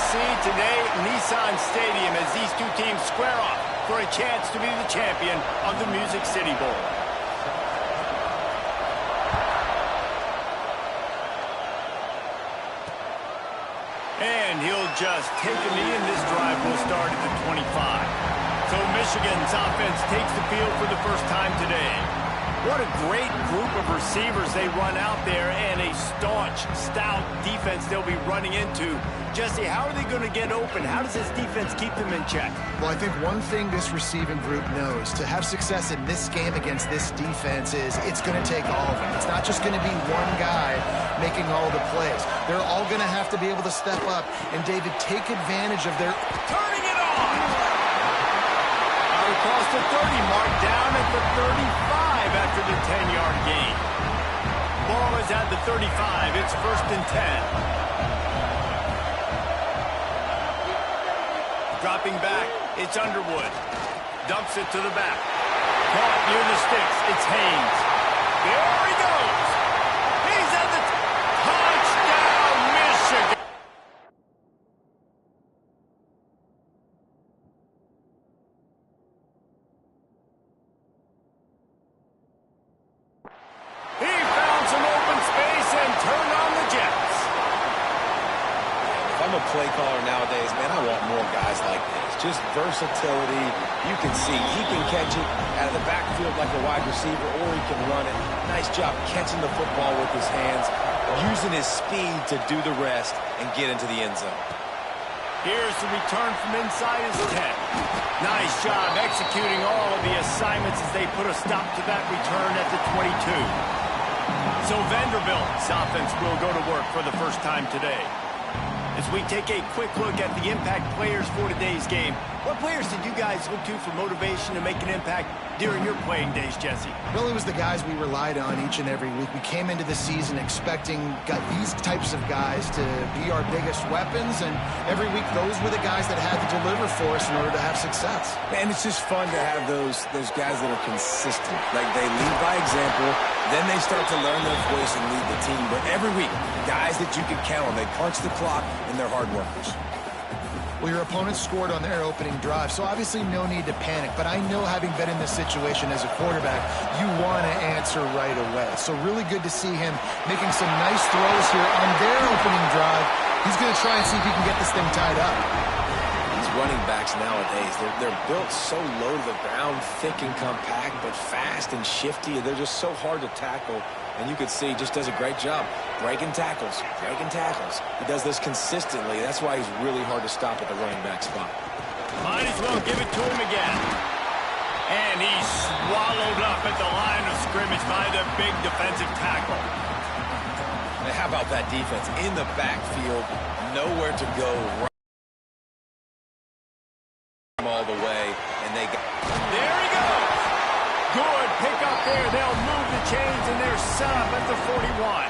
see today at Nissan Stadium as these two teams square off for a chance to be the champion of the Music City Bowl. And he'll just take a knee, and this drive will start at the 25. So Michigan's offense takes the field for the first time today. What a great group of receivers they run out there, and a staunch, stout defense they'll be running into. Jesse, how are they going to get open? How does this defense keep them in check? Well, I think one thing this receiving group knows, to have success in this game against this defense, is it's going to take all of them. It's not just going to be one guy making all the plays. They're all going to have to be able to step up and, David, take advantage of their... Turning it on! Out across the 30, mark down at the 35 after the 10-yard gain. Ball is at the 35. It's 1st and 10. Dropping back, it's Underwood. Dumps it to the back. Caught near the sticks, it's Haynes. There he goes! He's at the touchdown, Michigan! He found some open space and turned on the Jets. I'm a play caller nowadays, man. I want more guys like this. Just versatility. You can see he can catch it out of the backfield like a wide receiver, or he can run it. Nice job catching the football with his hands, using his speed to do the rest and get into the end zone. Here's the return from inside his 10. Nice job executing all of the assignments as they put a stop to that return at the 22. So Vanderbilt's offense will go to work for the first time today. As we take a quick look at the impact players for today's game, what players did you guys look to for motivation to make an impact during your playing days, Jesse? Well, it was the guys we relied on each and every week. We came into the season expecting these types of guys to be our biggest weapons, and every week those were the guys that had to deliver for us in order to have success. Man, it's just fun to have those guys that are consistent. Like, they lead by example, then they start to learn their voice and lead the team. But every week, guys that you can count on, they punch the clock, and they're hard workers. Well, your opponent scored on their opening drive, so obviously no need to panic. But I know, having been in this situation as a quarterback, you want to answer right away. So really good to see him making some nice throws here on their opening drive. He's going to try and see if he can get this thing tied up. These running backs nowadays, they're built so low to the ground, thick and compact, but fast and shifty. They're just so hard to tackle. And you can see he just does a great job breaking tackles, breaking tackles. He does this consistently. That's why he's really hard to stop at the running back spot. Might as well give it to him again. And he's swallowed up at the line of scrimmage by the big defensive tackle. And how about that defense in the backfield, nowhere to go, right all the way, and they got... There he goes! Good pick up there. They'll move the chains, and they're set up at the 41.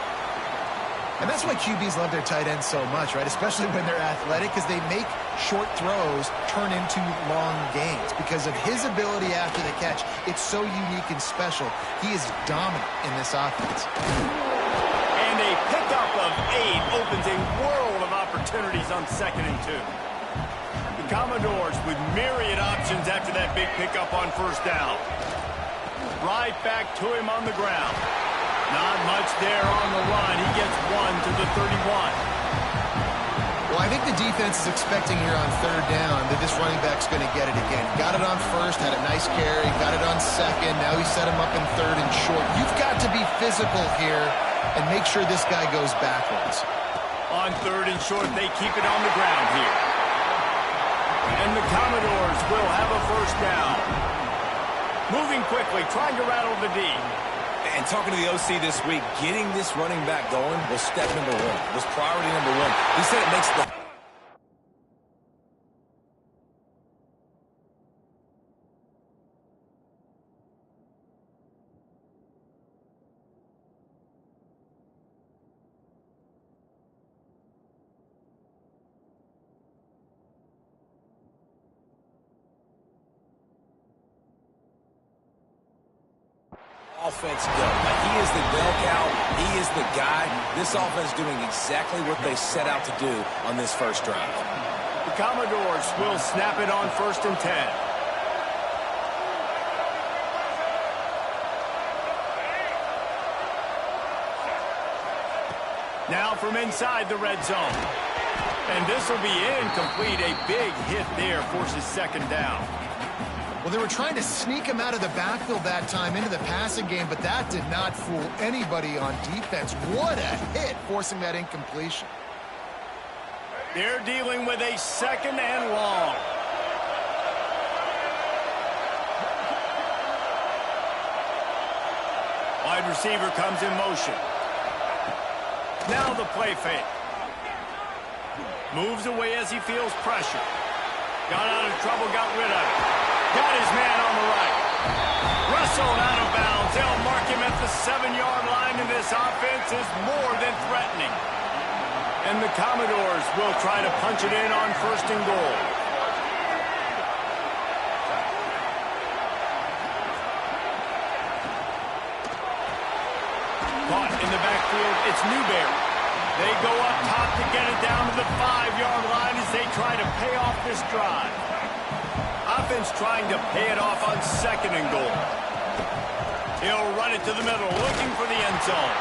And that's why QBs love their tight ends so much, right? Especially when they're athletic, because they make short throws turn into long gains. Because of his ability after the catch, it's so unique and special. He is dominant in this offense. And a pickup of 8 opens a world of opportunities on 2nd and 2. The Commodores with myriad options after that big pickup on 1st down. Right back to him on the ground. Not much there on the run. He gets 1 to the 31. Well, I think the defense is expecting here on 3rd down that this running back's going to get it again. Got it on 1st, had a nice carry, got it on 2nd. Now he set him up in 3rd and short. You've got to be physical here and make sure this guy goes backwards. On 3rd and short, they keep it on the ground here. And the Commodores will have a 1st down. Moving quickly, trying to rattle the D. And talking to the OC this week, getting this running back going was step number 1, was priority number 1. He said it makes the... offense go. He is the bell cow. He is the guy. This offense is doing exactly what they set out to do on this first drive. The Commodores will snap it on 1st and 10. Now from inside the red zone. And this will be incomplete. A big hit there forces 2nd down. Well, they were trying to sneak him out of the backfield that time into the passing game, but that did not fool anybody on defense. What a hit, forcing that incompletion. They're dealing with a 2nd and long. Wide receiver comes in motion. Now the play fake. Moves away as he feels pressure. Got out of trouble, got rid of it. Got his man on the right. Wrestled out of bounds. They'll mark him at the 7-yard line, and this offense is more than threatening. And the Commodores will try to punch it in on 1st and goal. Caught in the backfield, it's Newberry. They go up top to get it down to the 5-yard line as they try to pay off this drive. Offense trying to pay it off on 2nd and goal. He'll run it to the middle, looking for the end zone.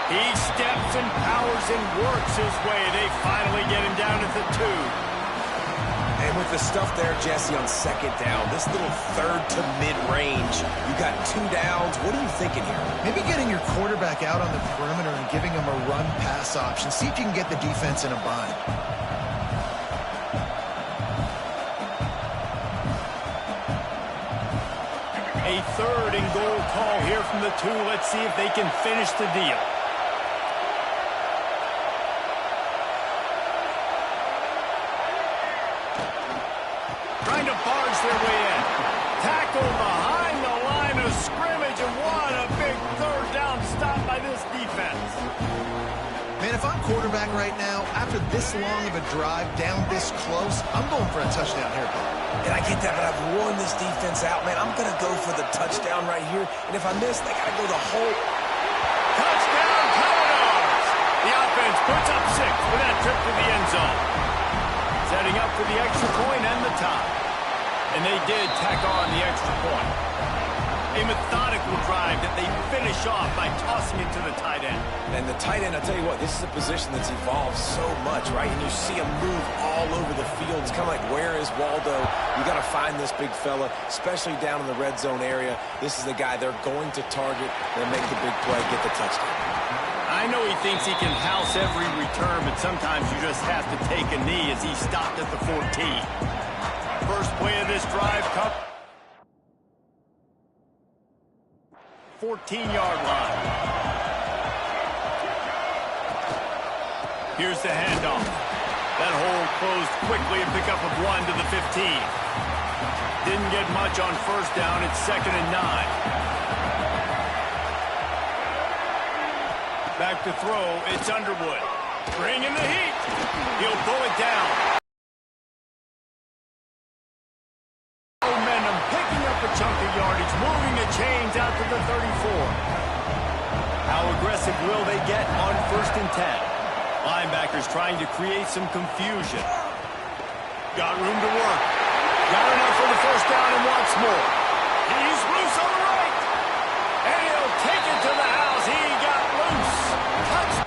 He steps and powers and works his way. They finally get him down at the 2. And with the stuff there, Jesse, on 2nd down, this little 3rd to mid-range, you got 2 downs. What are you thinking here? Maybe getting your quarterback out on the perimeter and giving him a run-pass option. See if you can get the defense in a bind. A 3rd and goal call here from the 2. Let's see if they can finish the deal. Trying to barge their way in. Tackle behind the line of scrimmage, and what a big 3rd down stop by this defense. Man, if I'm quarterback right now, after this long of a drive down this close, I'm going for a touchdown here, Bob. And I get that, but I've worn this defense out, man. I'm going to go for the touchdown right here. And if I miss, they got to go the whole... Touchdown, Commodores! The offense puts up 6 with that trip to the end zone. Setting up for the extra point and the tie. And they did tack on the extra point. A methodical drive that they finish off by tossing it to the tight end. And the tight end, I'll tell you what, this is a position that's evolved so much, right? And you see him move all over the field. It's kind of like, where is Waldo? You got to find this big fella, especially down in the red zone area. This is the guy they're going to target and make the big play, get the touchdown. I know he thinks he can house every return, but sometimes you just have to take a knee as he stopped at the 14. First play of this drive, 14-yard line. Here's the handoff. That hole closed quickly, a pickup of 1 to the 15. Didn't get much on 1st down. It's 2nd and 9. Back to throw, it's Underwood. Bringing the heat. He'll pull it down. Momentum, picking up a chunk of yardage, moving the chains out to the 34. How aggressive will they get on 1st and 10? Linebackers trying to create some confusion. Got room to work. Got enough for the 1st down and wants more. He's loose on the right. And he'll take it to the house. He got loose. Touchdown.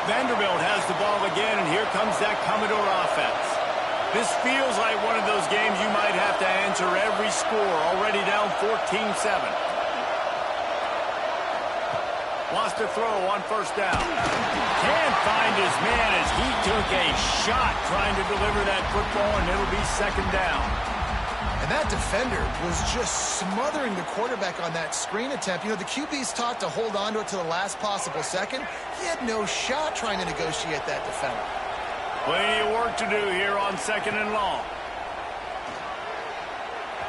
Vanderbilt has the ball again, and here comes that Commodore offense. This feels like one of those games you might have to answer every score, already down 14-7. Wants to throw on 1st down. Can't find his man as he took a shot trying to deliver that football, and it'll be 2nd down. And that defender was just smothering the quarterback on that screen attempt. You know, the QB's taught to hold on to it to the last possible second. He had no shot trying to negotiate that defender. Plenty of work to do here on 2nd and long.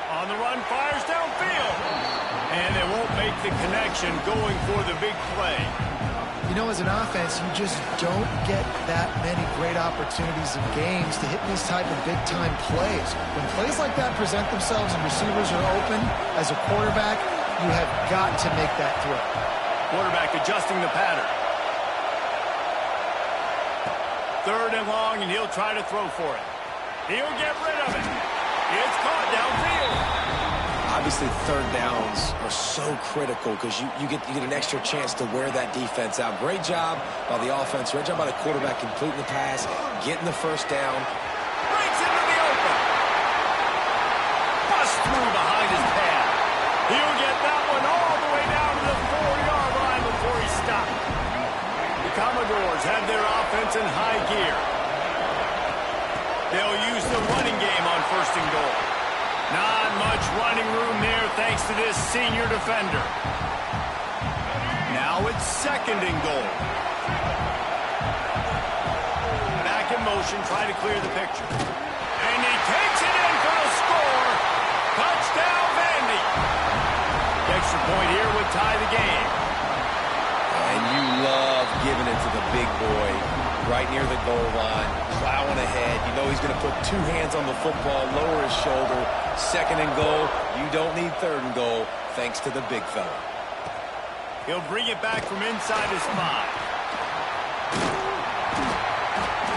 On the run, fires downfield. And they won't make the connection going for the big play. You know, as an offense, you just don't get that many great opportunities in games to hit these type of big-time plays. When plays like that present themselves and receivers are open, as a quarterback, you have got to make that throw. Quarterback adjusting the pattern. 3rd and long, and he'll try to throw for it. He'll get rid of it. It's caught downfield. Obviously, 3rd downs are so critical because you get an extra chance to wear that defense out. Great job by the offense. Great job by the quarterback completing the pass, getting the 1st down. Breaks into the open. Bust through behind his pad. He'll get that one all the way down to the 4-yard line before he stopped. The Commodores have their offense in high gear. They'll use the running game on 1st and goal. Not much running room there thanks to this senior defender. Now it's 2nd and goal. Back in motion, try to clear the picture. And he takes it in for the score. Touchdown, Vandy. The extra point here would tie the game. And you love giving it to the big boy right near the goal line, plowing ahead. You know he's going to put 2 hands on the football, lower his shoulder. 2nd and goal. You don't need 3rd and goal, thanks to the big fella. He'll bring it back from inside his 5.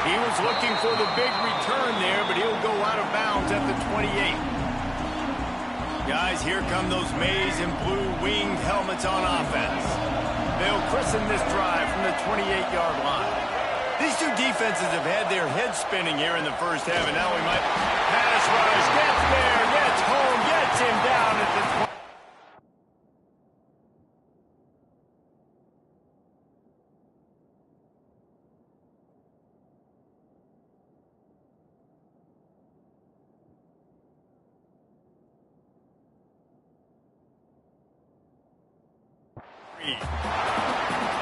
He was looking for the big return there, but he'll go out of bounds at the 28. Guys, here come those maize and blue winged helmets on offense. They'll christen this drive from the 28-yard line. These two defenses have had their heads spinning here in the 1st half, and now we might pass rush, gets there, gets home, gets him down at the 20.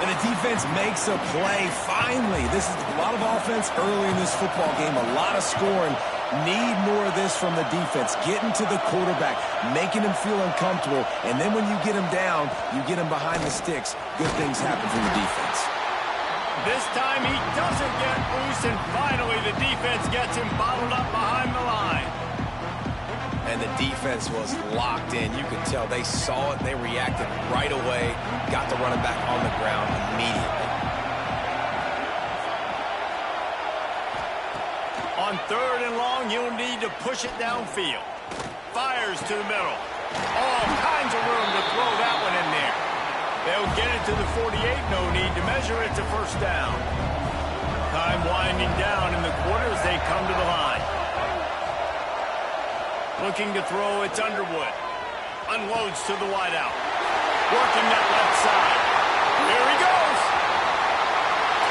And the defense makes a play. Finally, this is a lot of offense early in this football game, a lot of scoring. Need more of this from the defense. Getting to the quarterback, making him feel uncomfortable, and then when you get him down, you get him behind the sticks. Good things happen from the defense. This time he doesn't get loose, and finally the defense gets him bottled up behind the line. And the defense was locked in. You could tell they saw it. They reacted right away. Got the running back on the ground immediately. On 3rd and long, you'll need to push it downfield. Fires to the middle. All kinds of room to throw that one in there. They'll get it to the 48. No need to measure it to 1st down. Time winding down in the quarter as they come to the line. Looking to throw, it's Underwood. Unloads to the wideout. Working that left side. Here he goes.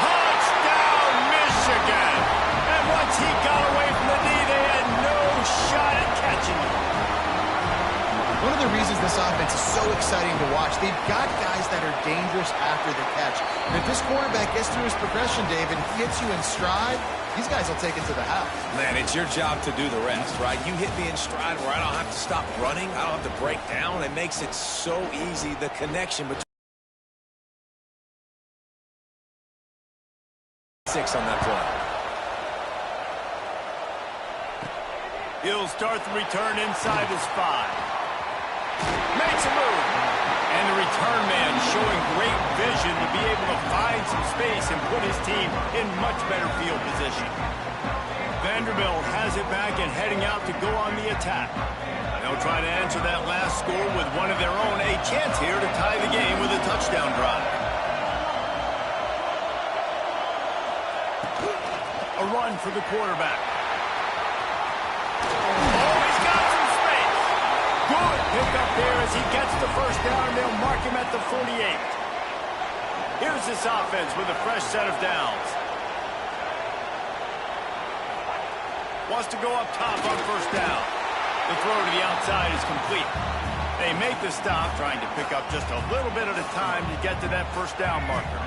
Touchdown, Michigan. And once he got away from the knee, they had no shot at catching him. One of the reasons this offense is so exciting to watch, they've got guys that are dangerous after the catch. And if this quarterback gets through his progression, David, and he hits you in stride, these guys will take it to the house. Man, it's your job to do the rest, right? You hit me in stride where I don't have to stop running. I don't have to break down. It makes it so easy, the connection between 6 on that play. He'll start the return inside his 5. Makes a move. And the return man showing great vision to be able to find some space and put his team in much better field position. Vanderbilt has it back and heading out to go on the attack. They'll try to answer that last score with one of their own. A chance here to tie the game with a touchdown drive. A run for the quarterback. Good pick up there as he gets the 1st down, and they'll mark him at the 48. Here's this offense with a fresh set of downs. Wants to go up top on 1st down. The throw to the outside is complete. They make the stop, trying to pick up just a little bit at a time to get to that 1st down marker.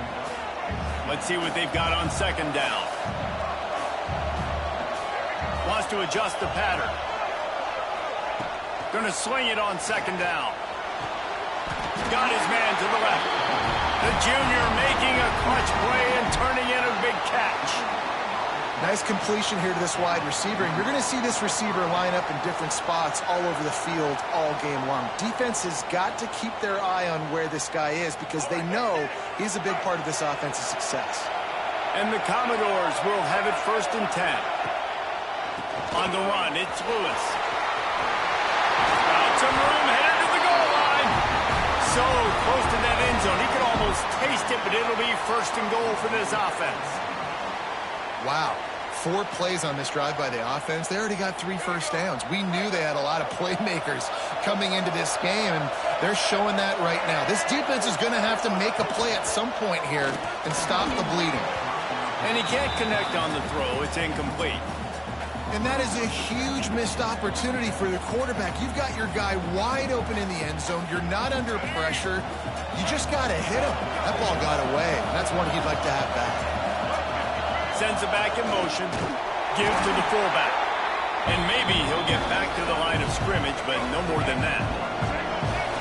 Let's see what they've got on 2nd down. Wants to adjust the pattern. Going to sling it on 2nd down. Got his man to the left. The junior making a Clutch play and turning in a big catch. Nice completion here to this wide receiver, and you're going to see this receiver line up in different spots all over the field all game long. Defense has got to keep their eye on where this guy is because they know he's a big part of this offense's success. And the Commodores will have it 1st and 10. On the run, it's Lewis. Out some room, headed to the goal line. So close to that end zone. He can almost taste it, but it'll be 1st and goal for this offense. Wow. 4 plays on this drive by the offense. They already got 3 first downs. We knew they had a lot of playmakers coming into this game, and they're showing that right now. This defense is going to have to make a play at some point here and stop the bleeding. And he can't connect on the throw. It's incomplete. And that is a huge missed opportunity for the quarterback. You've got your guy wide open in the end zone. You're not under pressure. You just got to hit him. That ball got away. That's one he'd like to have back. Sends it back in motion. Gives to the fullback. And maybe he'll get back to the line of scrimmage, but no more than that.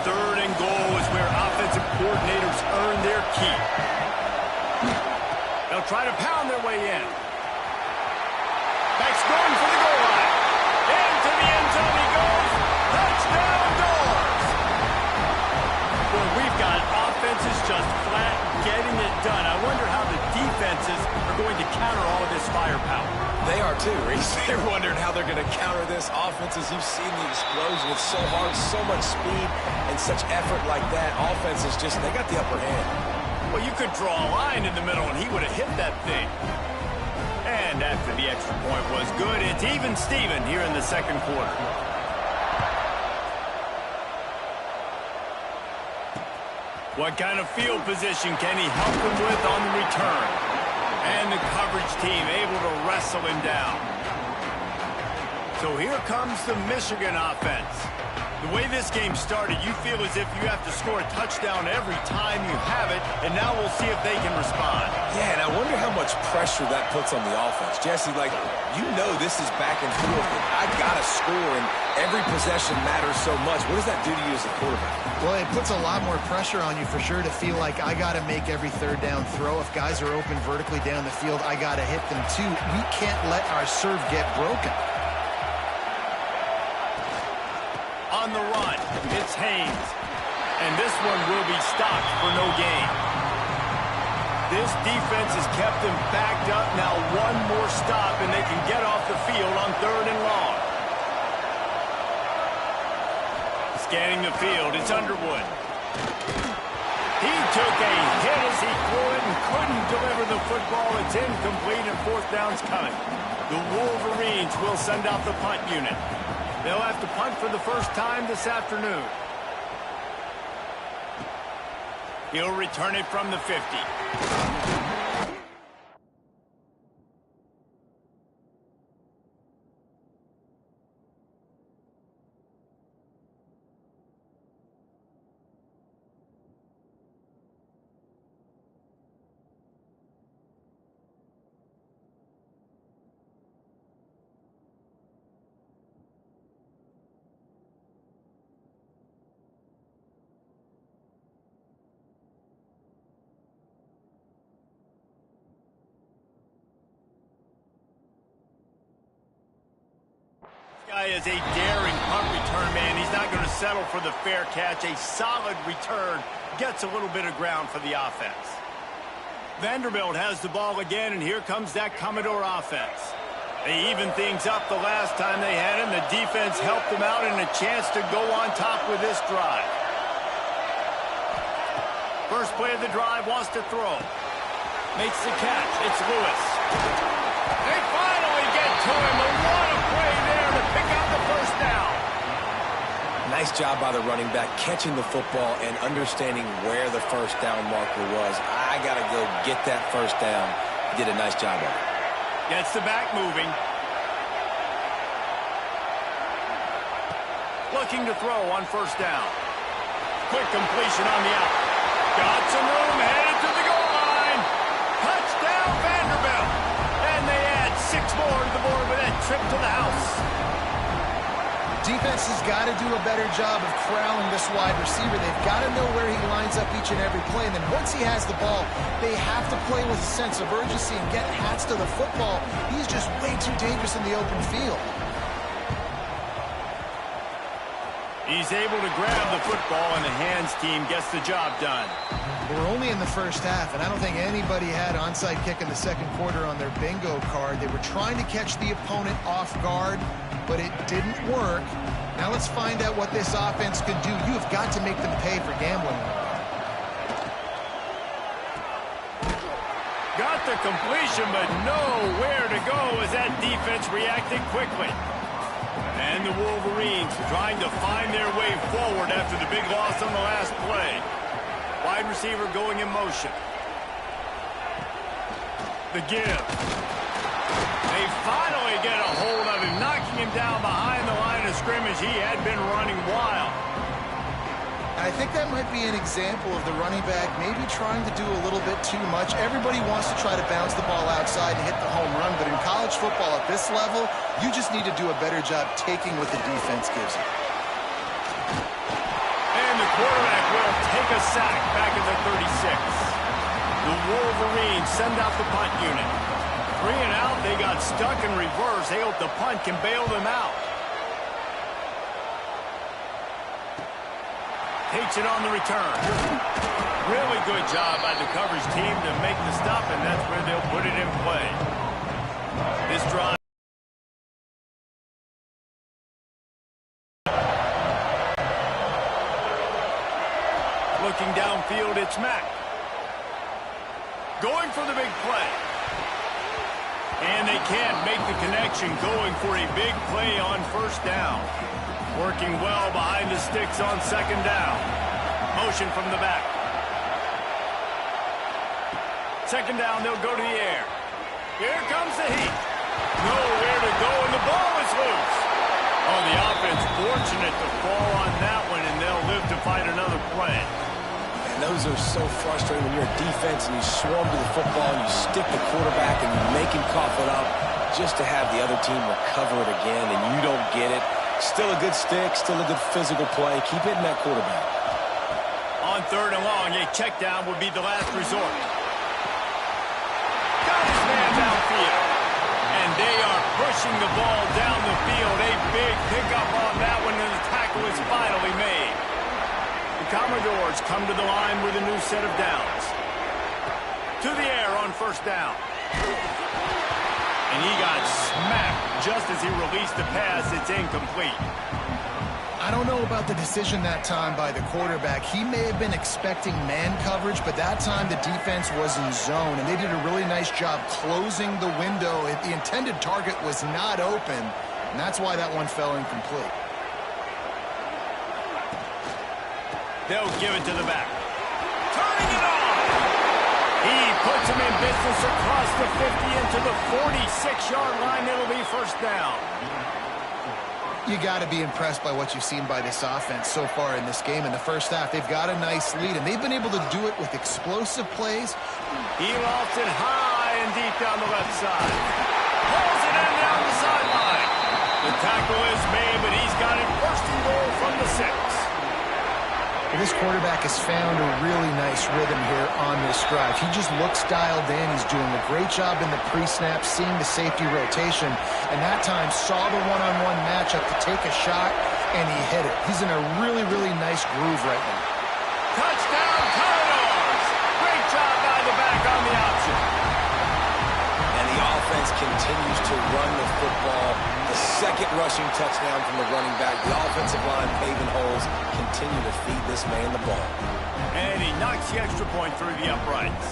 3rd and goal is where offensive coordinators earn their keep. They'll try to pound their way in. Back's going for the goal line. Into the end zone he goes. Touchdown Doors. Well, we've got offenses just flat getting it done. I wonder how the defenses are going to counter all of this firepower. They are too, Reese. They're wondering how they're going to counter this offense. As you've seen the explosion, it's so hard, so much speed, and such effort like that. Offenses just, they got the upper hand. Well, you could draw a line in the middle, and he would have hit that thing. And after the extra point was good, it's even Steven here in the 2nd quarter. What kind of field position can he help him with on the return? And the coverage team able to wrestle him down. So here comes the Michigan offense. The way this game started, you feel as if you have to score a touchdown every time you have it, and now we'll see if they can respond. Yeah, and I wonder how much pressure that puts on the offense. Jesse, like, you know this is back and forth, and I got to score, and every possession matters so much. What does that do to you as a quarterback? Well, it puts a lot more pressure on you for sure to feel like I got to make every 3rd down throw. If guys are open vertically down the field, I got to hit them too. We can't let our serve get broken. On the run, it's Haynes. And this one will be stopped for no gain. This defense has kept them backed up. Now one more stop, and they can get off the field on 3rd and long. Scanning the field, it's Underwood. He took a hit as he threw it and couldn't deliver the football. It's incomplete, and 4th down's coming. The Wolverines will send out the punt unit. They'll have to punt for the first time this afternoon. He'll return it from the 50. Guy is a daring punt return man. He's not going to settle for the fair catch. A solid return gets a little bit of ground for the offense. Vanderbilt has the ball again, and here comes that Commodore offense. They evened things up the last time they had him. The defense helped them out and a chance to go on top with this drive. First play of the drive, wants to throw. Makes the catch. It's Lewis. They finally get to him. And what a play there to pick up the 1st down. Nice job by the running back, catching the football and understanding where the 1st down marker was. I got to go get that 1st down. He did a nice job of it. Gets the back moving. Looking to throw on 1st down. Quick completion on the out. Got some room, headed to the goal line. Touchdown, Vanderbilt. And they add 6 more to the board with that trip to the house. Defense has got to do a better job of corralling this wide receiver. They've got to know where he lines up each and every play. And then once he has the ball, they have to play with a sense of urgency and get hats to the football. He's just way too dangerous in the open field. He's able to grab the football, and the hands team gets the job done. We're only in the first half, and I don't think anybody had onside kick in the second quarter on their bingo card. They were trying to catch the opponent off guard, but it didn't work. Now let's find out what this offense can do. You have got to make them pay for gambling. Got the completion, but nowhere to go as that defense reacted quickly. And the Wolverines trying to find their way forward after the big loss on the last play. Wide receiver going in motion. The give. They finally get a hold of him, knocking him down behind the line of scrimmage. He had been running wild. I think that might be an example of the running back maybe trying to do a little bit too much. Everybody wants to try to bounce the ball outside and hit the home run, but in college football at this level, you just need to do a better job taking what the defense gives you. And the quarterback will take a sack back at the 36. The Wolverines send out the punt unit. 3 and out, they got stuck in reverse. They hope the punt can bail them out. Takes it on the return. Really good job by the coverage team to make the stop, and that's where they'll put it in play. This drive. Looking downfield, it's Mack. Going for the big play. And they can't make the connection, going for a big play on first down. Working well behind the sticks on second down. Motion from the back. Second down, they'll go to the air. Here comes the heat. Nowhere to go, and the ball is loose. Oh, the offense fortunate to fall on that one, and they'll live to fight another play. And those are so frustrating when you're a defense and you swarm to the football and you stick the quarterback and you make him cough it up just to have the other team recover it again, and you don't get it. Still a good stick, still a good physical play. Keep hitting that quarterback. On third and long, a check down would be the last resort. Got his man downfield. And they are pushing the ball down the field. A big pickup on that one, and the tackle is finally made. The Commodores come to the line with a new set of downs. To the air on first down. And he got smacked just as he released the pass. It's incomplete. I don't know about the decision that time by the quarterback. He may have been expecting man coverage, but that time the defense was in zone, and they did a really nice job closing the window. The intended target was not open, and that's why that one fell incomplete. They'll give it to the back. Turning it on! He puts him in business across the 50 into the 46-yard line. It'll be first down. You got to be impressed by what you've seen by this offense so far in this game. In the first half, they've got a nice lead, and they've been able to do it with explosive plays. He lofts it high and deep down the left side. Pulls it in down the sideline. The tackle is made, but he's got it first and goal from the 6. This quarterback has found a really nice rhythm here on this drive. He just looks dialed in. He's doing a great job in the pre-snap, seeing the safety rotation, and that time saw the one-on-one matchup to take a shot, and he hit it. He's in a really, really nice groove right now. Touchdown, Commodores! Great job by the back on the option. And the offense continues to run the football. The second rushing touchdown from the running back. The offensive line paving holes, continue to feed this man the ball. And he knocks the extra point through the uprights.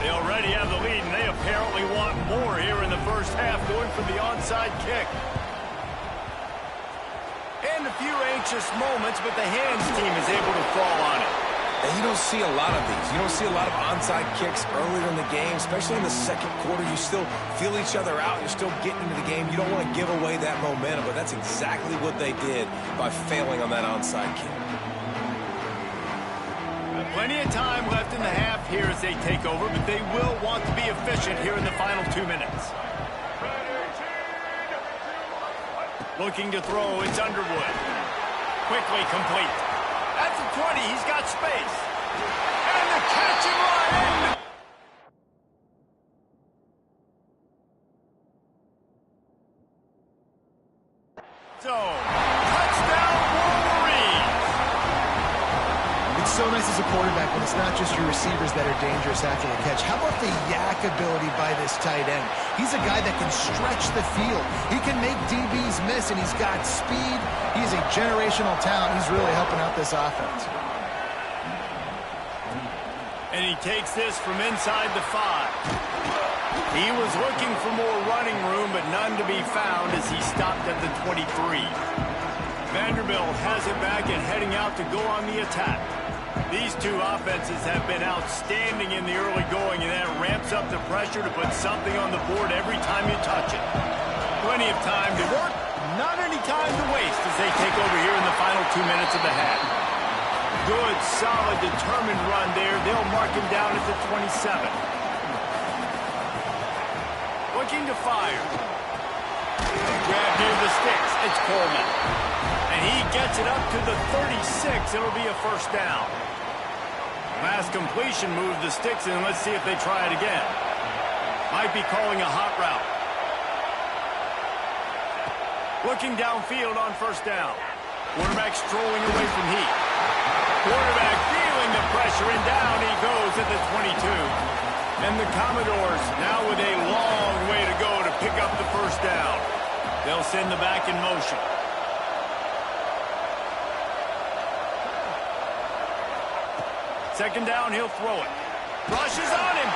They already have the lead, and they apparently want more here in the first half, going for the onside kick. And a few anxious moments, but the hands team is able to fall on it. And you don't see a lot of these. You don't see a lot of onside kicks earlier in the game, especially in the second quarter. You still feel each other out. You're still getting into the game. You don't want to give away that momentum, but that's exactly what they did by failing on that onside kick. Plenty of time left in the half here as they take over, but they will want to be efficient here in the final 2 minutes. Looking to throw, it's Underwood. Quickly complete. At the 20, he's got space. And the catch and run. So, touchdown Wolverines. It's so nice as a quarterback when it's not just your receivers that are dangerous after the catch. How about the yak ability by this tight end? He's a guy that can stretch the field. He can make DBs miss, and he's got speed. He's a generational talent. He's really helping out this offense. And he takes this from inside the 5. He was looking for more running room, but none to be found as he stopped at the 23. Vanderbilt has it back and heading out to go on the attack. These two offenses have been outstanding in the early going, and that ramps up the pressure to put something on the board every time you touch it. Plenty of time to work, not any time to waste as they take over here in the final 2 minutes of the half. Good, solid, determined run there. They'll mark him down at the 27. Looking to fire. Grab near the sticks. It's Coleman. And he gets it up to the 36. It'll be a first down. Last completion moved the sticks in. Let's see if they try it again. Might be calling a hot route. Looking downfield on first down. Quarterback strolling away from heat. Quarterback feeling the pressure, and down he goes at the 22. And the Commodores now with a long way to go to pick up the first down. They'll send the back in motion. Second down, he'll throw it. Rushes on him.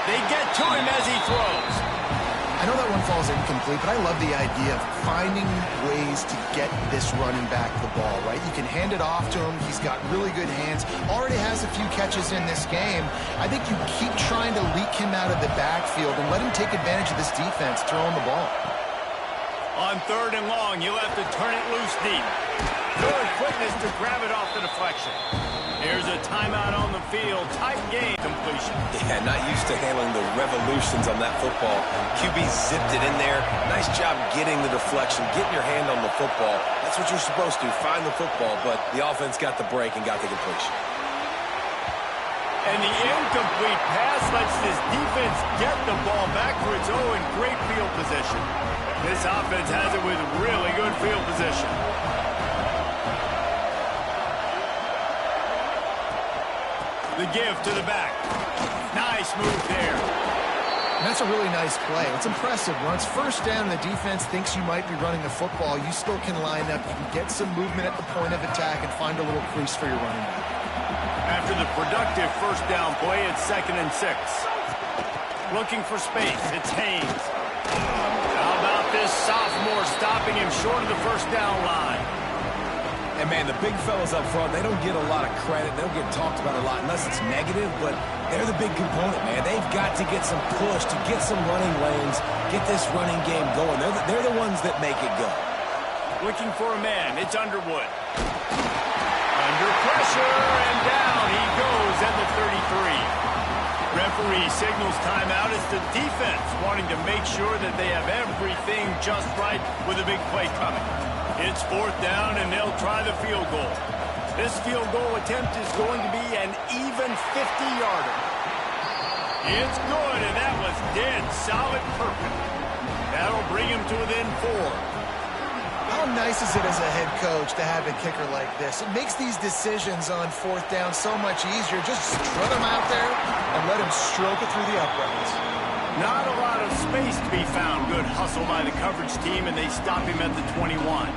They get to him as he throws. I know that one falls incomplete, but I love the idea of finding ways to get this running back the ball, right? You can hand it off to him. He's got really good hands. Already has a few catches in this game. I think you keep trying to leak him out of the backfield and let him take advantage of this defense throwing the ball. On third and long, you'll have to turn it loose deep. Good quickness to grab it off the deflection. Here's a timeout on the field. Tight game. Completion. Yeah, not used to handling the revolutions on that football. QB zipped it in there. Nice job getting the deflection, getting your hand on the football. That's what you're supposed to do, find the football, but the offense got the break and got the completion. And the incomplete pass lets this defense get the ball back for its own great field position. This offense has it with really good field position. The give to the back. Nice move there. And that's a really nice play. It's impressive. When it's first down and the defense thinks you might be running the football, you still can line up. You can get some movement at the point of attack and find a little crease for your running back. After the productive first down play, it's 2nd and 6. Looking for space. It's Haynes. How about this sophomore stopping him short of the first down line? And, man, the big fellas up front, they don't get a lot of credit. They don't get talked about a lot unless it's negative, but they're the big component, man. They've got to get some push, to get some running lanes, get this running game going. They're the ones that make it go. Looking for a man. It's Underwood. Under pressure, and down he goes at the 33. Referee signals timeout. It's the defense wanting to make sure that they have everything just right with a big play coming. It's 4th down, and they'll try the field goal. This field goal attempt is going to be an even 50-yarder. It's good, and that was dead solid perfect. That'll bring him to within 4. How nice is it as a head coach to have a kicker like this? It makes these decisions on 4th down so much easier. Just strut him out there and let him stroke it through the uprights. Not a lot of space to be found. Good hustle by the coverage team, and they stop him at the 21.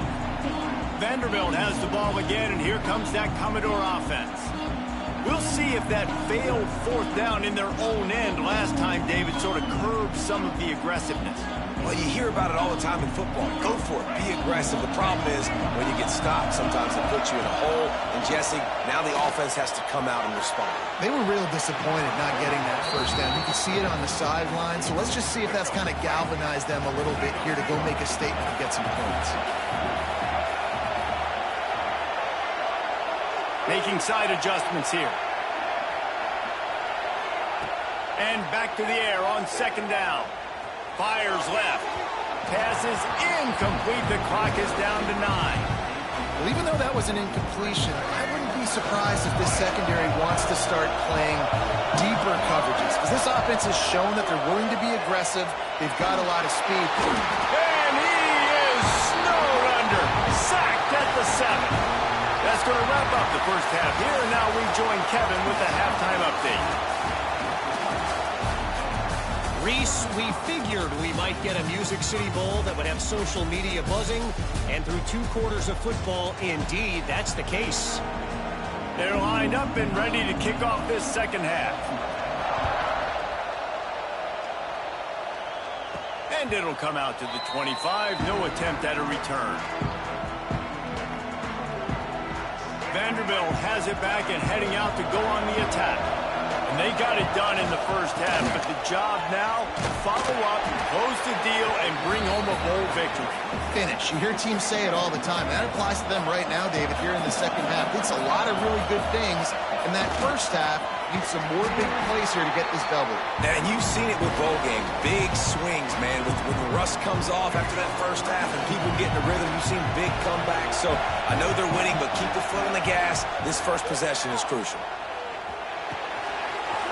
Vanderbilt has the ball again, and here comes that Commodore offense. We'll see if that failed 4th down in their own end last time, David, sort of curbed some of the aggressiveness. Well, you hear about it all the time in football. Go for it. Be aggressive. The problem is when you get stopped, sometimes it puts you in a hole. And, Jesse, now the offense has to come out and respond. They were real disappointed not getting that first down. You can see it on the sideline. So let's just see if that's kind of galvanized them a little bit here to go make a statement and get some points. Making side adjustments here. And back to the air on 2nd down. Fires left. pass is incomplete. The clock is down to 9. Well, even though that was an incompletion, I wouldn't be surprised if this secondary wants to start playing deeper coverages, because this offense has shown that they're willing to be aggressive. They've got a lot of speed. And he is snowed under. Sacked at the 7. That's going to wrap up the first half here. And now we join Kevin with the halftime update. Reese, we figured we might get a Music City Bowl that would have social media buzzing, and through 2 quarters of football, indeed, that's the case. They're lined up and ready to kick off this second half. And it'll come out to the 25. No attempt at a return. Vanderbilt has it back and heading out to go on the attack. And they got it done in the first half, but the job now, follow up, close the deal, and bring home a bowl victory. Finish. You hear teams say it all the time. That applies to them right now, David, here in the second half. It's a lot of really good things. In that first half, need some more big plays here to get this double. And you've seen it with bowl games. Big swings, man. When the rust comes off after that first half and people get in the rhythm, you've seen big comebacks. So I know they're winning, but keep the foot on the gas. This first possession is crucial.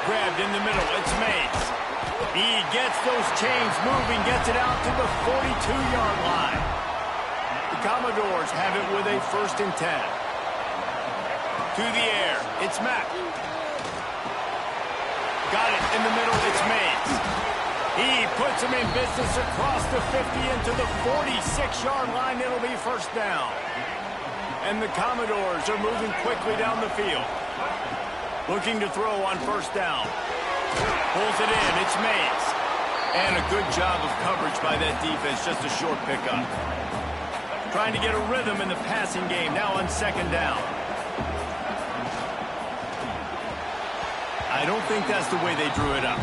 Grabbed in the middle, it's Mays. He gets those chains moving, gets it out to the 42-yard line. The Commodores have it with a 1st and 10. To the air, it's Mack. Got it in the middle, it's Mays. He puts him in business across the 50 into the 46-yard line. It'll be 1st down. And the Commodores are moving quickly down the field. Looking to throw on 1st down. Pulls it in. It's Mays. And a good job of coverage by that defense. Just a short pickup. Trying to get a rhythm in the passing game. Now on 2nd down. I don't think that's the way they drew it up.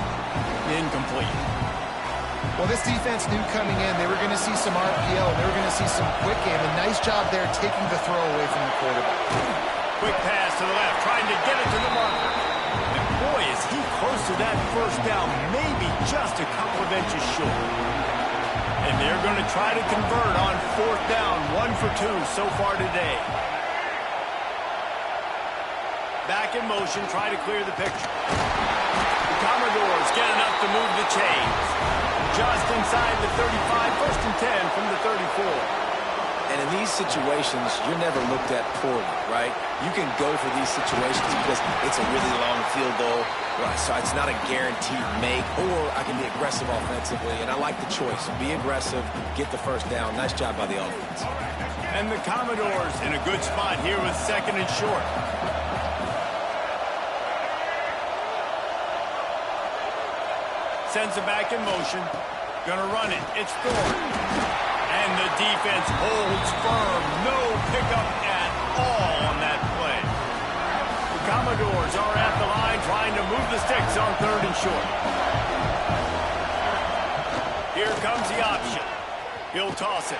Incomplete. Well, this defense knew coming in they were going to see some RPO. They were going to see some quick game. A nice job there taking the throw away from the quarterback. Quick pass to the left, trying to get it to the marker. And boy, is he close to that 1st down, maybe just a couple of inches short. And they're going to try to convert on 4th down, 1 for 2 so far today. Back in motion, try to clear the picture. The Commodores get enough to move the chains. Just inside the 35, 1st and 10 from the 34. And in these situations, you're never looked at poorly, right? You can go for these situations because it's a really long field goal. Right? So it's not a guaranteed make, or I can be aggressive offensively. And I like the choice. Be aggressive, get the 1st down. Nice job by the offense. And the Commodores in a good spot here with 2nd and short. Sends it back in motion. Gonna run it. It's Thorne. And the defense holds firm. No pickup at all on that play. The Commodores are at the line trying to move the sticks on 3rd and short. Here comes the option. He'll toss it.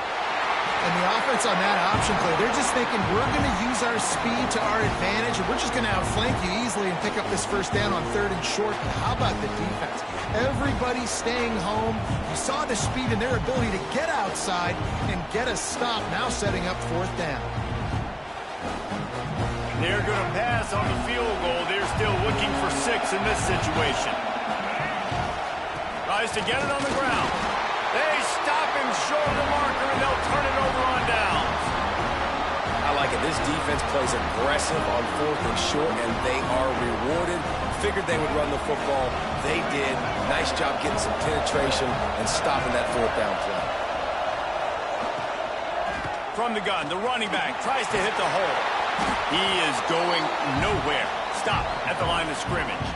And the offense on that option play, they're just thinking, we're going to use our speed to our advantage, and we're just going to outflank you easily and pick up this 1st down on 3rd and short. But how about the defense? Everybody staying home. You saw the speed and their ability to get outside and get a stop, now setting up 4th down. They're going to pass on the field goal. They're still looking for 6 in this situation. Tries to get it on the ground. They stop him short of the marker, and they'll turn it over on downs. I like it. This defense plays aggressive on 4th and short, and they are rewarded. Figured they would run the football. They did. Nice job getting some penetration and stopping that 4th down play. From the gun, the running back tries to hit the hole. He is going nowhere. Stop at the line of scrimmage.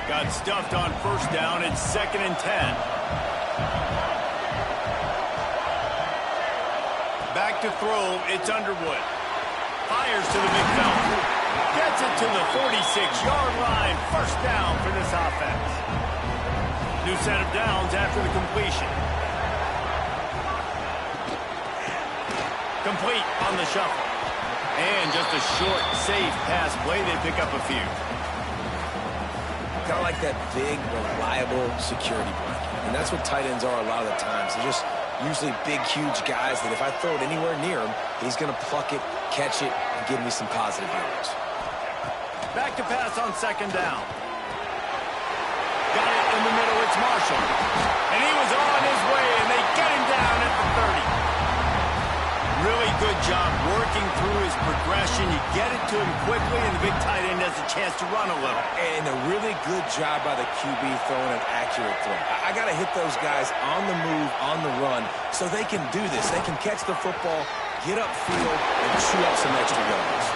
Got stuffed on 1st down. It's 2nd and 10. Back to throw, it's Underwood. Fires to the big fella. Gets it to the 46-yard line. 1st down for this offense. New set of downs after the completion. Complete on the shuffle. And just a short, safe pass play. They pick up a few. Kind of like that big, reliable security blanket. And that's what tight ends are a lot of the times. They're just Usually big, huge guys that if I throw it anywhere near him, he's going to pluck it, catch it, and give me some positive yards. Back to pass on second down. Got it in the middle. It's Marshall. And he was on his way, and they get him down at the 30. Really good job working through his progression. You get it to him quickly, and the big tight end has a chance to run a little. And a really good job by the QB throwing an accurate throw. I got to hit those guys on the move, on the run, so they can do this. They can catch the football, get upfield, and chew up some extra yards.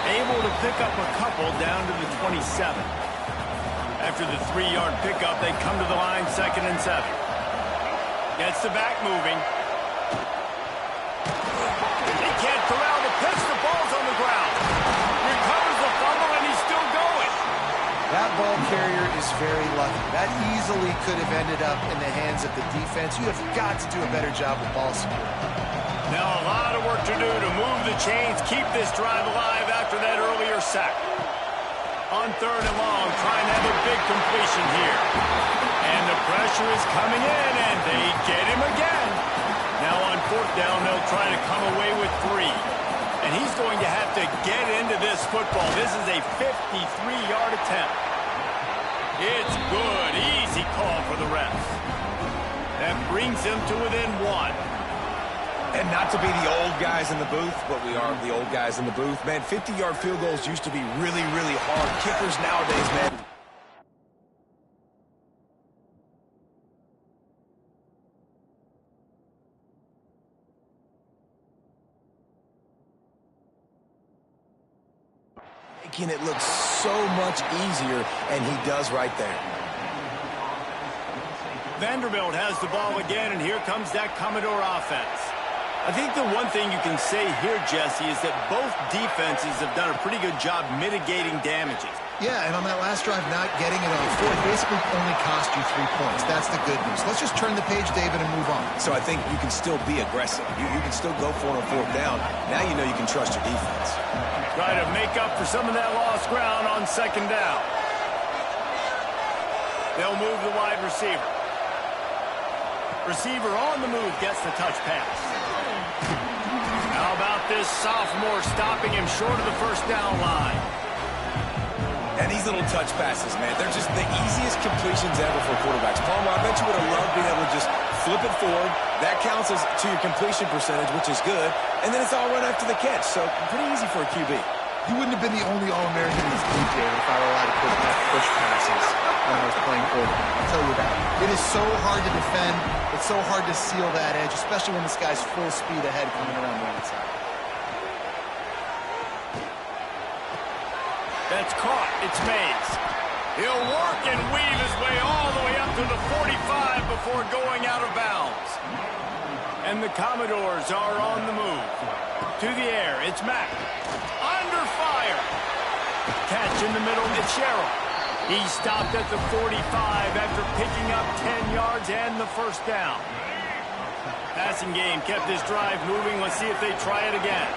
Able to pick up a couple down to the 27. After the 3-yard pickup, they come to the line, 2nd and 7. Gets the back moving. He can't corral the pitch. The ball's on the ground. Recovers the fumble, and he's still going. That ball carrier is very lucky. That easily could have ended up in the hands of the defense. You have got to do a better job with ball support. Now a lot of work to do to move the chains, keep this drive alive after that earlier sack. On 3rd and long, trying to have a big completion here. And the pressure is coming in, and they get him again. Now on 4th down, they'll try to come away with 3. And he's going to have to get into this football. This is a 53-yard attempt. It's good. Easy call for the refs. That brings him to within 1. And not to be the old guys in the booth, but we are the old guys in the booth. Man, 50-yard field goals used to be really, really hard. Kickers nowadays, man. Making it look so much easier, and he does right there. Vanderbilt has the ball again, and here comes that Commodore offense. I think the one thing you can say here, Jesse, is that both defenses have done a pretty good job mitigating damages. Yeah, and on that last drive, not getting it on 4th basically only cost you 3 points. That's the good news. Let's just turn the page, David, and move on. So I think you can still be aggressive. You can still go for it on 4th down. Now you know you can trust your defense. Try to make up for some of that lost ground on 2nd down. They'll move the wide receiver. Receiver on the move gets the touch pass. How about this sophomore stopping him short of the 1st down line? And these little touch passes, man, they're just the easiest completions ever for quarterbacks. Palmer, I bet you would have loved being able to just flip it forward. That counts as to your completion percentage, which is good. And then it's all run after the catch. So pretty easy for a QB. You wouldn't have been the only All-American in this league, David, if I were allowed to push passes when I was playing quarterback. I'll tell you that. It is so hard to defend. It's so hard to seal that edge, especially when this guy's full speed ahead coming around the outside. That's caught. It's Mays. He'll work and weave his way all the way up to the 45 before going out of bounds. And the Commodores are on the move. To the air, it's Mack. Under fire. Catch in the middle, it's Sherrill. He stopped at the 45 after picking up 10 yards and the 1st down. Passing game kept this drive moving. Let's see if they try it again.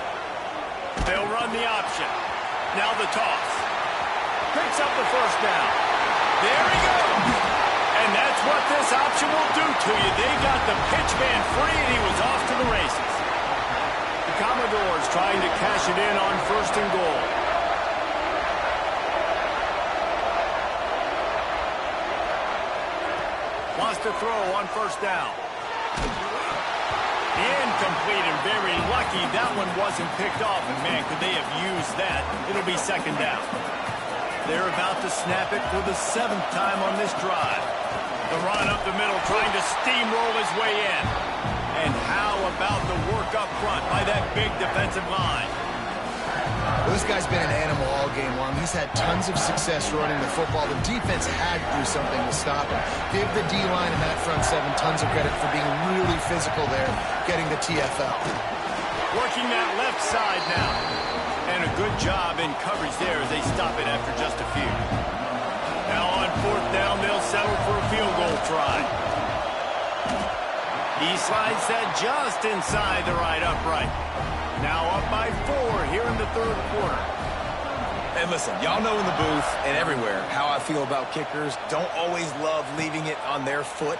They'll run the option. Now the toss. Picks up the 1st down. There he goes. And that's what this option will do to you. They got the pitch man free, and he was off to the races. The Commodores trying to cash it in on 1st and goal. Wants to throw on 1st down. Incomplete and very lucky that one wasn't picked off. And, man, could they have used that? It'll be 2nd down. They're about to snap it for the 7th time on this drive. The run up the middle, trying to steamroll his way in. And how about the work up front by that big defensive line? Well, this guy's been an animal all game long. He's had tons of success running the football. The defense had to do something to stop him. Give the D-line and that front 7 tons of credit for being really physical there, getting the TFL. Working that left side now. And a good job in coverage there as they stop it after just a few. Now on 4th down, they'll settle for a field goal try. He slides that just inside the right upright. Now up by 4 here in the 3rd quarter. And listen, y'all know in the booth and everywhere how I feel about kickers. Don't always love leaving it on their foot.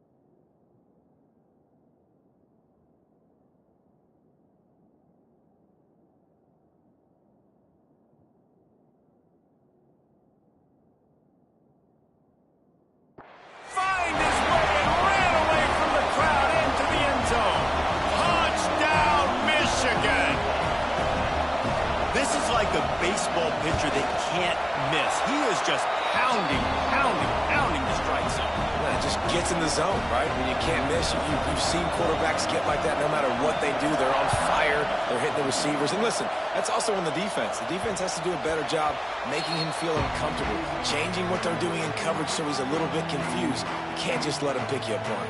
baseball pitcher that can't miss. He is just pounding the strike zone. Yeah, it just gets in the zone, right? When you can't miss, you've seen quarterbacks get like that no matter what they do. They're on fire. They're hitting the receivers. And listen, that's also on the defense. The defense has to do a better job making him feel uncomfortable, changing what they're doing in coverage so he's a little bit confused. You can't just let him pick you apart.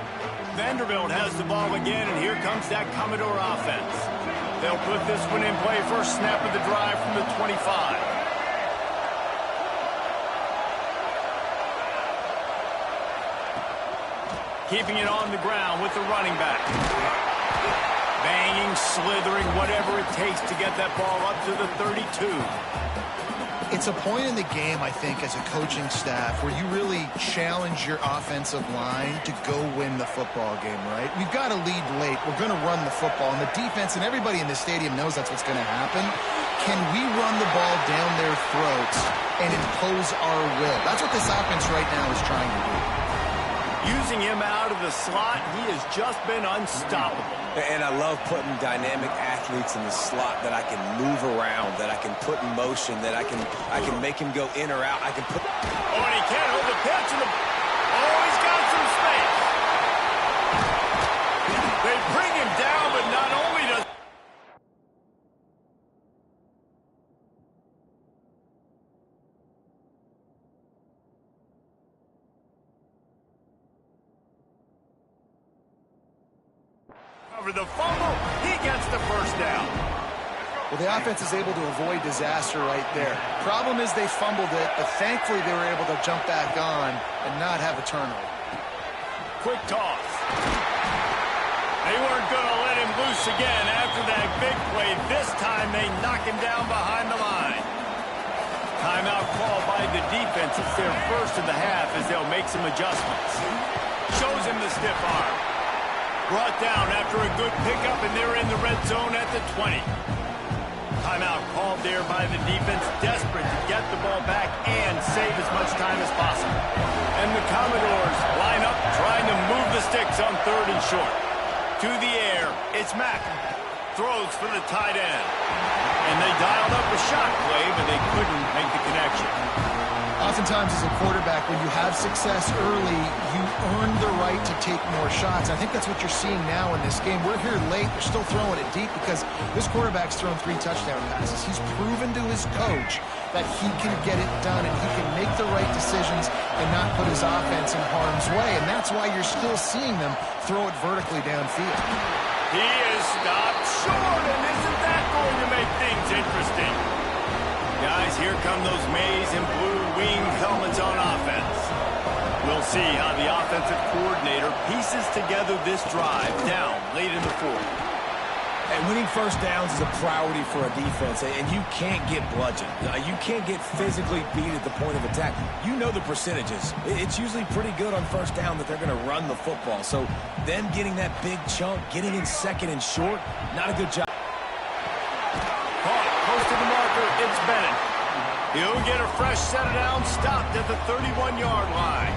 Vanderbilt has the ball again, and here comes that Commodore offense. They'll put this one in play. First snap of the drive from the 25. Keeping it on the ground with the running back. Banging, slithering, whatever it takes to get that ball up to the 32. It's a point in the game, I think, as a coaching staff where you really challenge your offensive line to go win the football game, right? We've got to lead late. We're going to run the football. And the defense and everybody in the stadium knows that's what's going to happen. Can we run the ball down their throats and impose our will? That's what this offense right now is trying to do. Using him out of the slot, he has just been unstoppable. And I love putting dynamic athletes in the slot that I can move around, that I can put in motion, that I can make him go in or out. I can put. Oh, and he can't hold the pitch. Oh, he's got some space. They bring him down, but not only does. Cover the fumble, he gets the first down. Well, the offense is able to avoid disaster right there. Problem is they fumbled it, but thankfully they were able to jump back on and not have a turnover. Quick toss. They weren't going to let him loose again after that big play. This time they knock him down behind the line. Timeout called by the defense. It's their first of the half as they'll make some adjustments. Shows him the stiff arm. Brought down after a good pickup, and they're in the red zone at the 20. Timeout called there by the defense, desperate to get the ball back and save as much time as possible. And the Commodores line up, trying to move the sticks on 3rd and short. To the air, it's Mack. Throws for the tight end. And they dialed up a shot play, but they couldn't make the connection. Oftentimes as a quarterback, when you have success early, you earn the right to take more shots. I think that's what you're seeing now in this game. We're here late. They're still throwing it deep because this quarterback's thrown 3 touchdown passes. He's proven to his coach that he can get it done and he can make the right decisions and not put his offense in harm's way. And that's why you're still seeing them throw it vertically downfield. He is stopped short, and isn't that going to make things interesting? Guys, here come those maize and blue wing helmets on offense. We'll see how the offensive coordinator pieces together this drive down late in the 4th. And winning first downs is a priority for a defense, and you can't get bludgeoned. You can't get physically beat at the point of attack. You know the percentages. It's usually pretty good on first down that they're going to run the football. So them getting that big chunk, getting in 2nd and short, not a good job. Close to the marker, it's Bennett. He'll get a fresh set of downs, stopped at the 31-yard line.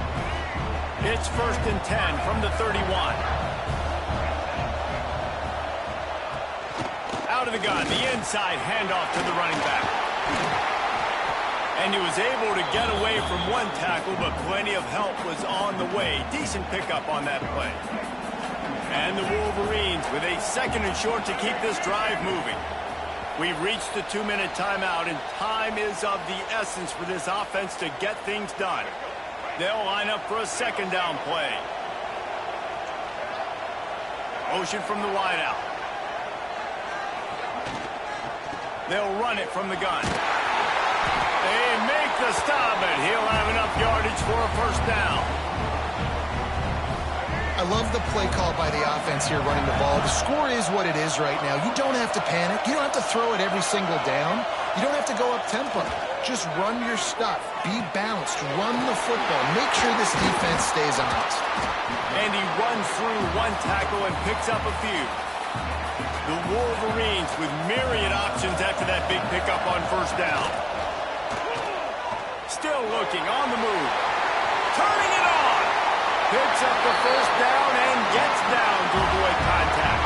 It's 1st and 10 from the 31. Out of the gun, the inside handoff to the running back. And he was able to get away from one tackle, but plenty of help was on the way. Decent pickup on that play. And the Wolverines with a 2nd and short to keep this drive moving. We've reached the 2-minute timeout, and time is of the essence for this offense to get things done. They'll line up for a 2nd down play. Motion from the wideout. They'll run it from the gun. They make the stop, and he'll have enough yardage for a 1st down. I love the play call by the offense here running the ball. The score is what it is right now. You don't have to panic. You don't have to throw it every single down. You don't have to go up tempo. Just run your stuff. Be balanced. Run the football. Make sure this defense stays honest. And he runs through one tackle and picks up a few. The Wolverines with myriad options after that big pickup on 1st down. Still looking on the move. Turning it on. Picks up the 1st down and gets down to avoid contact.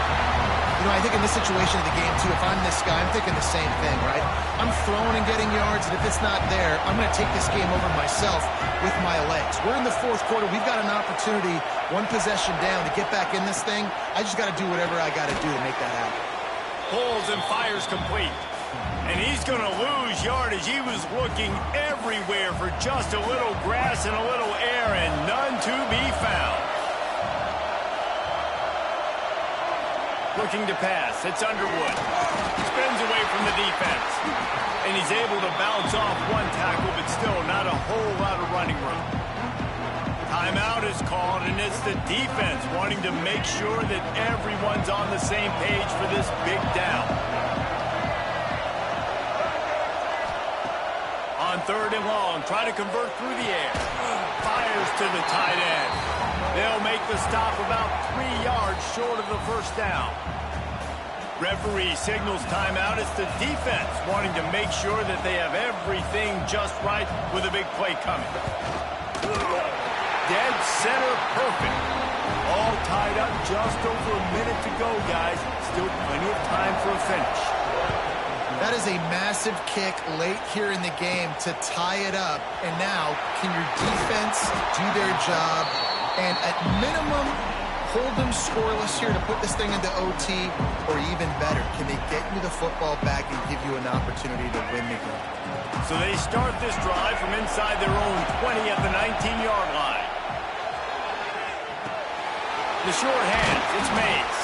You know, I think in this situation of the game, too, if I'm this guy, I'm thinking the same thing, right? I'm throwing and getting yards, and if it's not there, I'm going to take this game over myself with my legs. We're in the fourth quarter. We've got an opportunity, one possession down, to get back in this thing. I just got to do whatever I got to do to make that happen. Pulls and fires complete. And he's going to lose yardage. He was looking everywhere for just a little grass and a little air, and none to be found. Looking to pass. It's Underwood. Spins away from the defense. And he's able to bounce off one tackle, but still not a whole lot of running room. Timeout is called, and it's the defense wanting to make sure that everyone's on the same page for this big down. On 3rd and long, try to convert through the air. Fires to the tight end. They'll make the stop about 3 yards short of the first down. Referee signals timeout. It's the defense wanting to make sure that they have everything just right with a big play coming. Dead center perfect. All tied up, just over a minute to go, guys. Still plenty of time for a finish. That is a massive kick late here in the game to tie it up. And now, can your defense do their job and at minimum hold them scoreless here to put this thing into OT, or even better, can they get you the football back and give you an opportunity to win the game? So they start this drive from inside their own 20 at the 19-yard line. The short hands, it's Mays.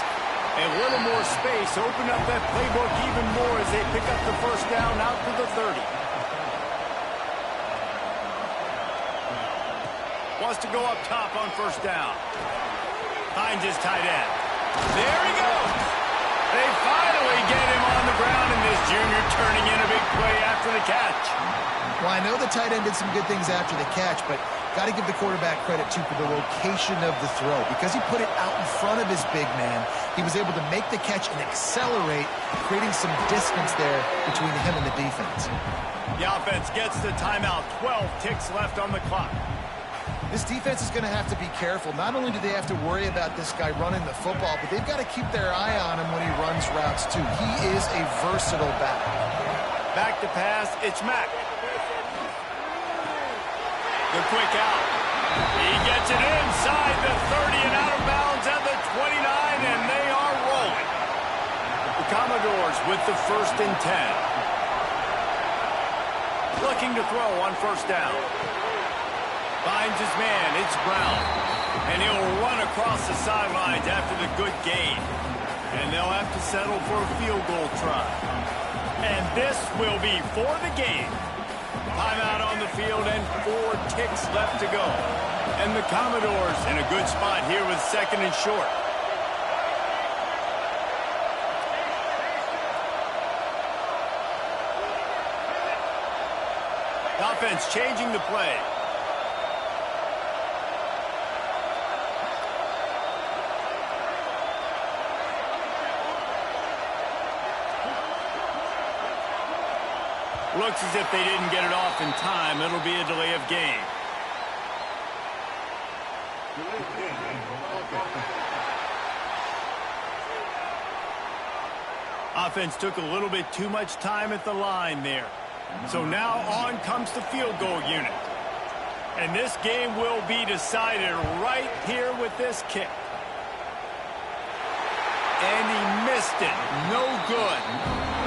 A little more space, open up that playbook even more as they pick up the first down out to the 30. Wants to go up top on first down. Finds his tight end. There he goes. They finally get him on the ground, and this junior turning in a big play after the catch. Well, I know the tight end did some good things after the catch, but got to give the quarterback credit, too, for the location of the throw. Because he put it out in front of his big man, he was able to make the catch and accelerate, creating some distance there between him and the defense. The offense gets the timeout. 12 ticks left on the clock. This defense is going to have to be careful. Not only do they have to worry about this guy running the football, but they've got to keep their eye on him when he runs routes, too. He is a versatile back. Back to pass, it's Mack. The quick out. He gets it inside the 30 and out of bounds at the 29, and they are rolling. The Commodores with the 1st and 10. Looking to throw on first down. Finds his man, it's Brown. And he'll run across the sidelines after the good gain. And they'll have to settle for a field goal try. And this will be for the game. Timeout on the field and 4 ticks left to go. And the Commodores in a good spot here with 2nd and short. The offense changing the play. Looks as if they didn't get it off in time. It'll be a delay of game. Offense took a little bit too much time at the line there. So now on comes the field goal unit. And this game will be decided right here with this kick. And he missed it. No good.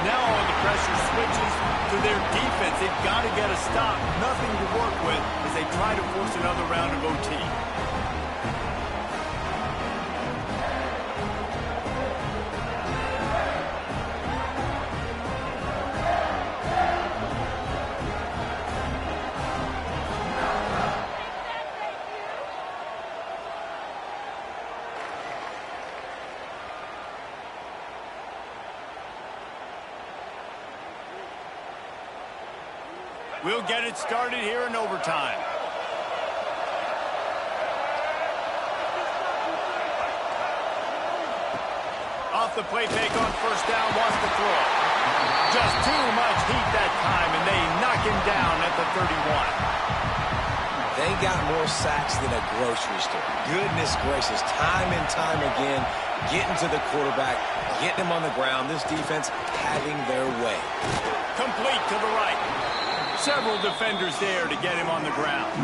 Now all the pressure switches to their defense. They've got to get a stop. Nothing to work with as they try to force another round of OT. We'll get it started here in overtime. Off the play fake on first down, wants to throw. Just too much heat that time, and they knock him down at the 31. They got more sacks than a grocery store. Goodness gracious, time and time again, getting to the quarterback, getting him on the ground. This defense having their way. Complete to the right. Several defenders there to get him on the ground.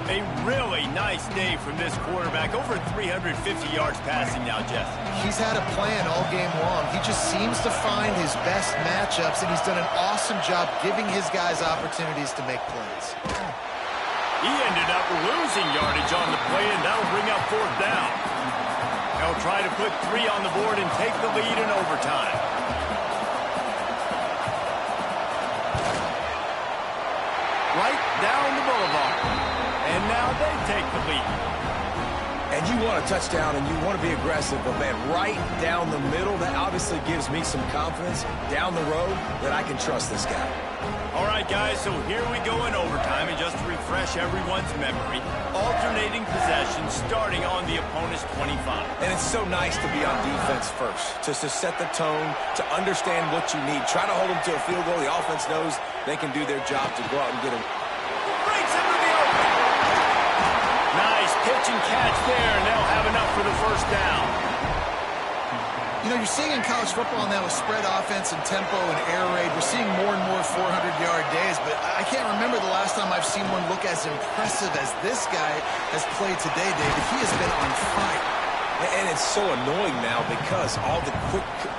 A really nice day from this quarterback. Over 350 yards passing now, Jeff. He's had a plan all game long. He just seems to find his best matchups, and he's done an awesome job giving his guys opportunities to make plays. He ended up losing yardage on the play, and that'll bring up 4th down. They'll try to put 3 on the board and take the lead in overtime. Right down the boulevard. And now they take the lead. And you want a touchdown and you want to be aggressive, but man, right down the middle, that obviously gives me some confidence down the road that I can trust this guy. All right, guys, so here we go in overtime, and just to refresh everyone's memory, alternating possessions starting on the opponent's 25. And it's so nice to be on defense first, just to set the tone, to understand what you need. Try to hold them to a field goal. The offense knows they can do their job to go out and get them. Breaks into the open. Nice pitch and catch there, and they'll have enough for the 1st down. You know, you're seeing in college football now with spread offense and tempo and air raid, we're seeing more and more 400-yard days, but I can't remember the last time I've seen one look as impressive as this guy has played today, David. He has been on fire. And it's so annoying now because all the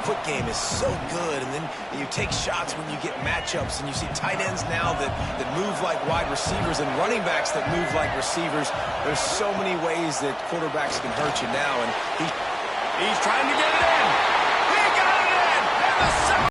quick game is so good, and then you take shots when you get matchups, and you see tight ends now that move like wide receivers and running backs that move like receivers. There's so many ways that quarterbacks can hurt you now, and he's trying to get it in. He got it in! And the